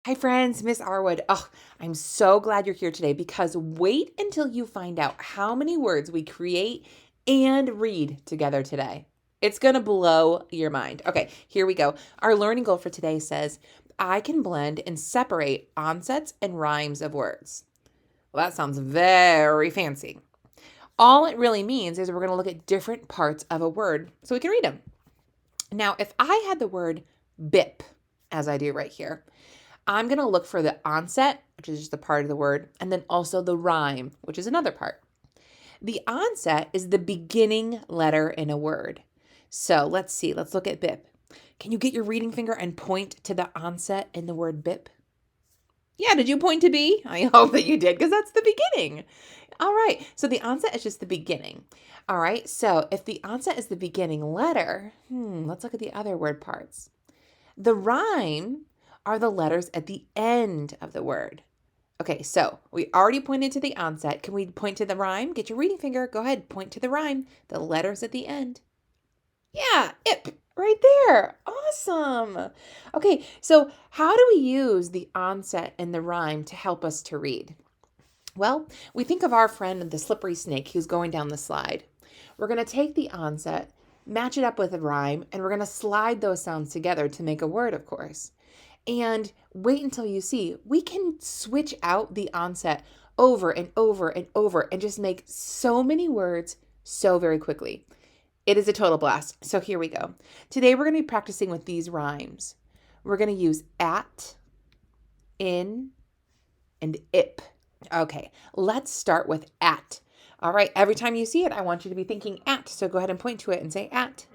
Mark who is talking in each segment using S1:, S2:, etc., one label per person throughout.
S1: Hi, friends, Miss Arwood. Oh, I'm so glad you're here today because wait until you find out how many words we create and read together today. It's going to blow your mind. Okay, here we go. Our learning goal for today says, I can blend and separate onsets and rhymes of words. Well, that sounds very fancy. All it really means is we're going to look at different parts of a word so we can read them. Now, if I had the word bip, as I do right here, I'm going to look for the onset, which is just a part of the word, and then also the rhyme, which is another part. The onset is the beginning letter in a word. So let's see. Let's look at bip. Can you get your reading finger and point to the onset in the word bip? Yeah, did you point to B? I hope that you did because that's the beginning. All right. So the onset is just the beginning. All right. So if the onset is the beginning letter, let's look at the other word parts. The rhyme are the letters at the end of the word. Okay, so we already pointed to the onset. Can we point to the rhyme? Get your reading finger. Go ahead, point to the rhyme. The letters at the end. Yeah, ip, right there. Awesome. Okay, so how do we use the onset and the rhyme to help us to read? Well, we think of our friend the slippery snake who's going down the slide. We're going to take the onset, match it up with a rhyme, and we're going to slide those sounds together to make a word, of course. And wait until you see, we can switch out the onset over and over and over and just make so many words so very quickly. It is a total blast. So here we go. Today we're going to be practicing with these rhymes. We're going to use at, in, and ip. Okay, let's start with at. All right, every time you see it, I want you to be thinking at. So go ahead and point to it and say at.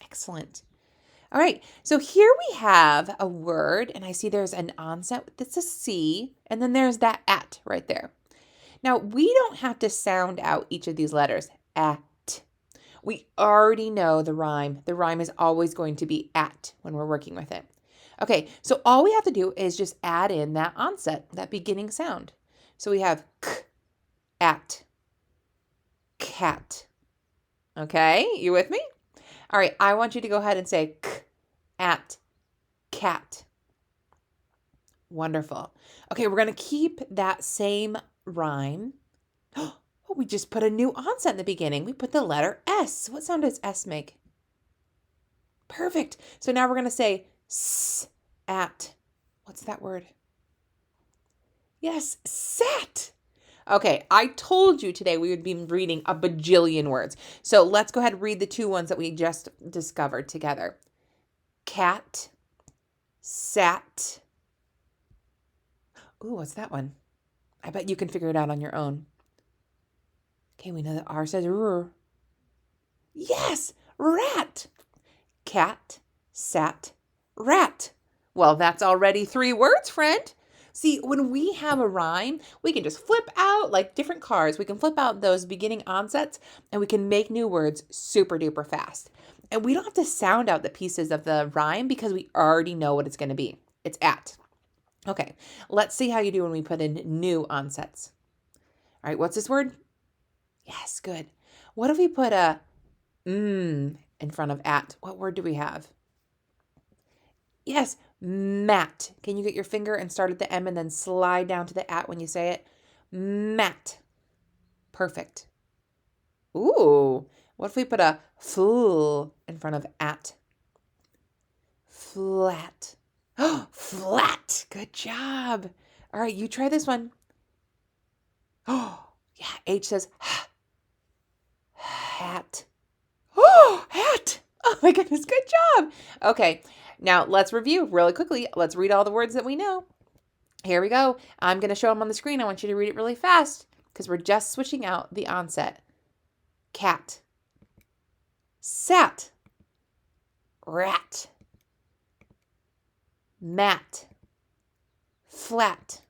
S1: Excellent. All right, so here we have a word, and I see there's an onset that's a C, and then there's that at right there. Now, we don't have to sound out each of these letters, at. We already know the rhyme. The rhyme is always going to be at when we're working with it. Okay, so all we have to do is just add in that onset, that beginning sound. So we have k, at, cat. Okay, you with me? All right, I want you to go ahead and say k, at, cat. Wonderful. Okay, we're going to keep that same rhyme. Oh, we just put a new onset in the beginning. We put the letter S. What sound does S make? Perfect. So now we're going to say s, at. What's that word? Yes, sat. Okay, I told you today we would be reading a bajillion words. So let's go ahead and read the two ones that we just discovered together. Cat, sat. Ooh, what's that one? I bet you can figure it out on your own. Okay, we know that R says R. Yes, rat. Cat, sat, rat. Well, that's already 3 words, friend. See, when we have a rhyme, we can just flip out like different cars. We can flip out those beginning onsets and we can make new words super duper fast. And we don't have to sound out the pieces of the rhyme because we already know what it's going to be. It's at. Okay, let's see how you do when we put in new onsets. All right, what's this word? Yes, good. What if we put a in front of at? What word do we have? Yes, mat. Can you get your finger and start at the M and then slide down to the at when you say it? Mat. Perfect. Ooh, what if we put a full in front of at? Flat. Oh, flat. Good job. All right, you try this one. Oh, yeah, H says hat. Oh, hat. Oh my goodness, good job. Okay, now let's review really quickly. Let's read all the words that we know. Here we go. I'm going to show them on the screen. I want you to read it really fast because we're just switching out the onset. Cat, sat, rat, mat, flat,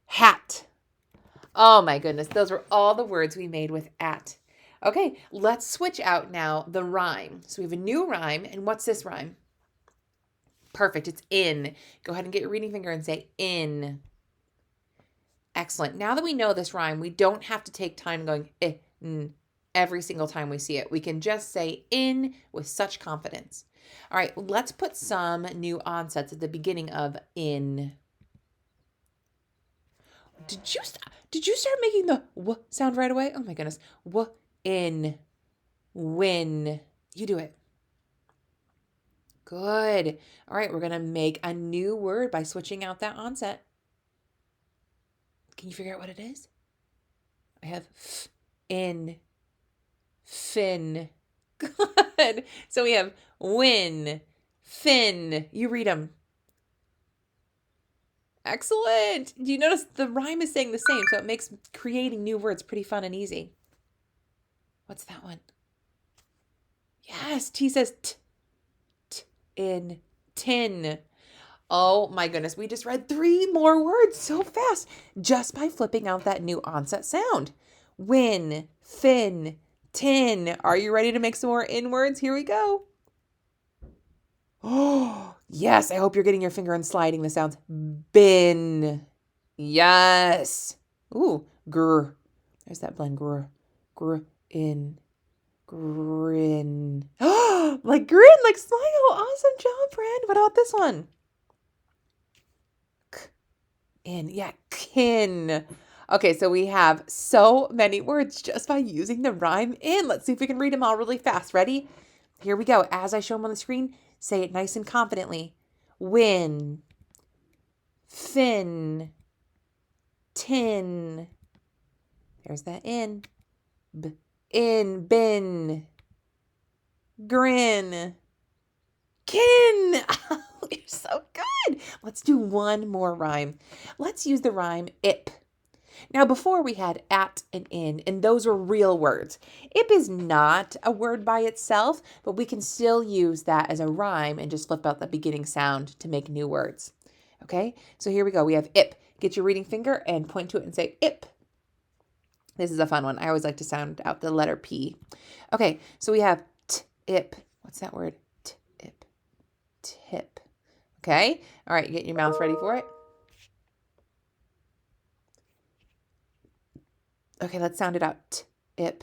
S1: hat. Oh my goodness, those were all the words we made with at. Okay, let's switch out now the rhyme. So we have a new rhyme, and what's this rhyme? Perfect, it's in. Go ahead and get your reading finger and say in. Excellent. Now that we know this rhyme, we don't have to take time going in every single time we see it. We can just say in with such confidence. All right, let's put some new onsets at the beginning of in. Did you start making the w sound right away? Oh my goodness. W in win. You do it. Good. All right, we're going to make a new word by switching out that onset. Can you figure out what it is? I have in, fin. Good. So we have win, fin. You read them. Excellent. Do you notice the rhyme is saying the same, so it makes creating new words pretty fun and easy. What's that one? Yes, T says t, t in tin. Oh my goodness, we just read 3 more words so fast just by flipping out that new onset sound. Win, fin, tin. Are you ready to make some more in words? Here we go. Oh, yes. I hope you're getting your finger and sliding the sounds. Bin. Yes. Ooh, grr. There's that blend. Grr. Grr. In. Grin. Like grin, like smile. Awesome job, friend. What about this one? In. Yeah, kin. Okay, so we have so many words just by using the rhyme in. Let's see if we can read them all really fast. Ready? Here we go. As I show them on the screen, say it nice and confidently. Win, fin, tin. There's that in. In, bin, grin, kin. You're so good. Let's do one more rhyme. Let's use the rhyme ip. Now, before we had at and in, and those were real words. Ip is not a word by itself, but we can still use that as a rhyme and just flip out the beginning sound to make new words. Okay, so here we go. We have ip. Get your reading finger and point to it and say ip. This is a fun one. I always like to sound out the letter P. Okay, so we have ip. What's that word? Ip. Tip. Okay, all right, get your mouth ready for it. Okay, let's sound it out. Ip,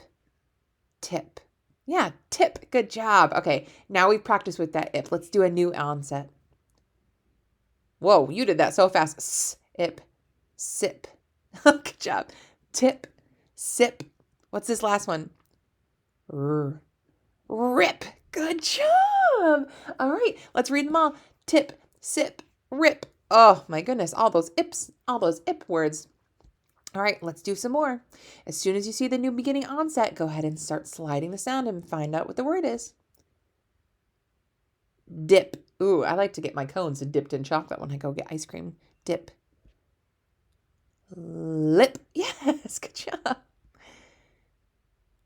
S1: tip. Yeah, tip. Good job. Okay, now we've practiced with that ip. Let's do a new onset. Whoa, you did that so fast. S, ip, sip. Good job. Tip, sip. What's this last one? R, rip. Good job. All right, let's read them all. Tip, sip, rip. Oh my goodness, all those ip words. All right, let's do some more. As soon as you see the new beginning onset, go ahead and start sliding the sound and find out what the word is. Dip. Ooh, I like to get my cones dipped in chocolate when I go get ice cream. Dip. Lip. Yes, good job.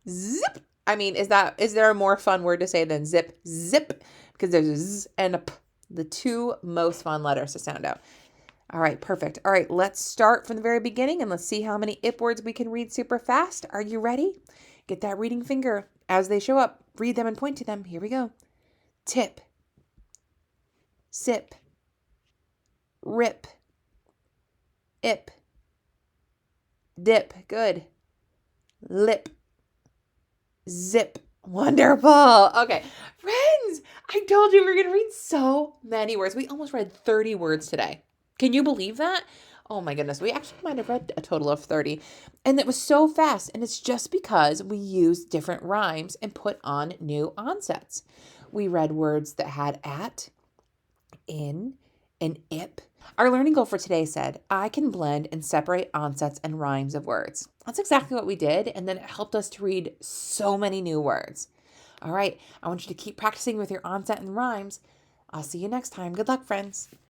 S1: Zip. I mean, is there a more fun word to say than zip? Zip. Because there's a z and a p, the 2 most fun letters to sound out. All right, perfect. All right, let's start from the very beginning and let's see how many ip words we can read super fast. Are you ready? Get that reading finger. As they show up, read them and point to them. Here we go. Tip, sip, rip, ip, dip. Good. Lip, zip. Wonderful. Okay, friends, I told you we were going to read so many words. We almost read 30 words today. Can you believe that? Oh my goodness, we actually might have read a total of 30. And it was so fast. And it's just because we used different rhymes and put on new onsets. We read words that had at, in, and ip. Our learning goal for today said, I can blend and separate onsets and rhymes of words. That's exactly what we did. And then it helped us to read so many new words. All right, I want you to keep practicing with your onset and rhymes. I'll see you next time. Good luck, friends.